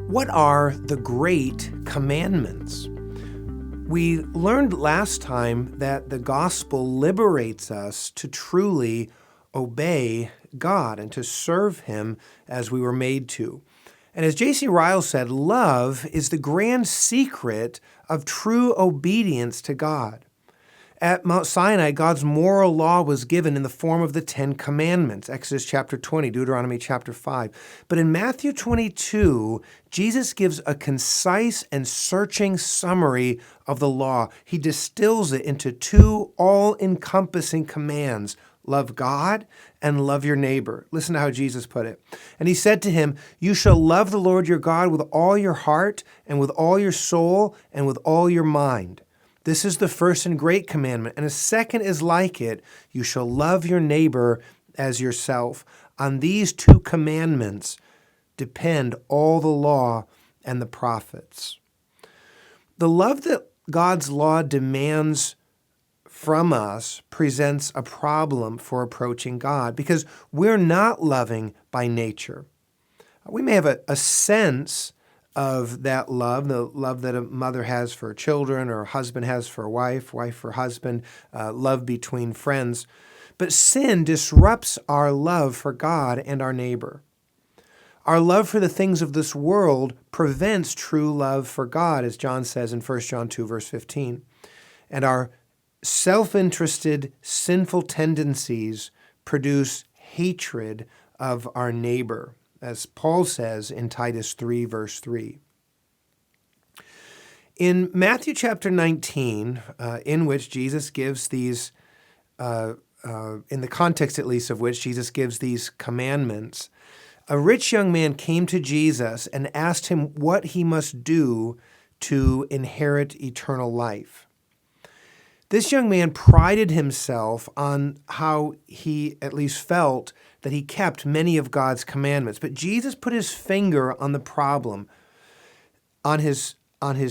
What are the great commandments? We learned last time that the gospel liberates us to truly obey God and to serve Him as we were made to. And as J.C. Ryle said, love is the grand secret of true obedience to God. At Mount Sinai, God's moral law was given in the form of the Ten Commandments, Exodus chapter 20, Deuteronomy chapter 5. But in Matthew 22, Jesus gives a concise and searching summary of the law. He distills it into two all-encompassing commands: love God and love your neighbor. Listen to how Jesus put it. And he said to him, "You shall love the Lord your God with all your heart and with all your soul and with all your mind. This is the first and great commandment, and a second is like it. You shall love your neighbor as yourself. On these two commandments depend all the law and the prophets." The love that God's law demands from us presents a problem for approaching God because we're not loving by nature. We may have a sense of that love, the love that a mother has for children or a husband has for a wife, wife for husband, love between friends. But sin disrupts our love for God and our neighbor. Our love for the things of this world prevents true love for God, as John says in 1 John 2, verse 15. And our self-interested, sinful tendencies produce hatred of our neighbor, as Paul says in Titus 3, verse 3. In Matthew chapter 19, in which Jesus gives these, in the context at least of which Jesus gives these commandments, a rich young man came to Jesus and asked him what he must do to inherit eternal life. This young man prided himself on how he at least felt that he kept many of God's commandments. But Jesus put his finger on the problem, on his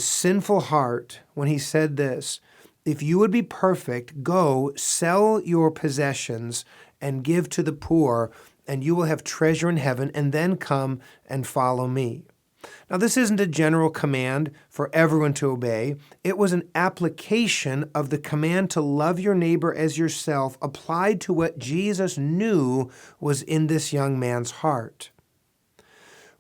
sinful heart, when he said this: "If you would be perfect, go sell your possessions and give to the poor, and you will have treasure in heaven, and then come and follow me." Now, this isn't a general command for everyone to obey. It was an application of the command to love your neighbor as yourself applied to what Jesus knew was in this young man's heart.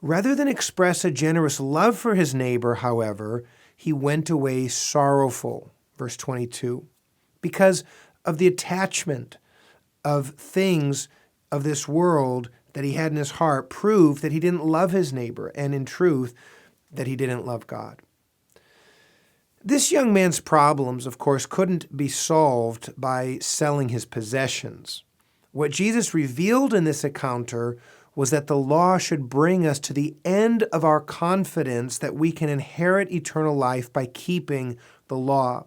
Rather than express a generous love for his neighbor, however, he went away sorrowful, verse 22, because of the attachment of things of this world that he had in his heart proved that he didn't love his neighbor, and in truth, that he didn't love God. This young man's problems, of course, couldn't be solved by selling his possessions. What Jesus revealed in this encounter was that the law should bring us to the end of our confidence that we can inherit eternal life by keeping the law.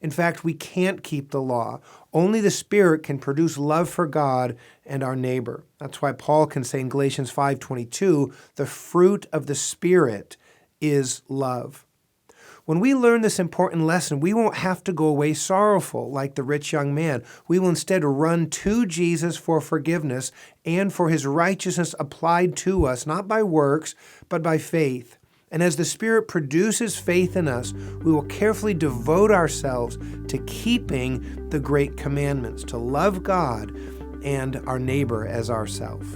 In fact, we can't keep the law. Only the Spirit can produce love for God and our neighbor. That's why Paul can say in Galatians 5:22, the fruit of the Spirit is love. When we learn this important lesson, we won't have to go away sorrowful like the rich young man. We will instead run to Jesus for forgiveness and for His righteousness applied to us, not by works, but by faith. And as the Spirit produces faith in us, we will carefully devote ourselves to keeping the great commandments, to love God and our neighbor as ourselves.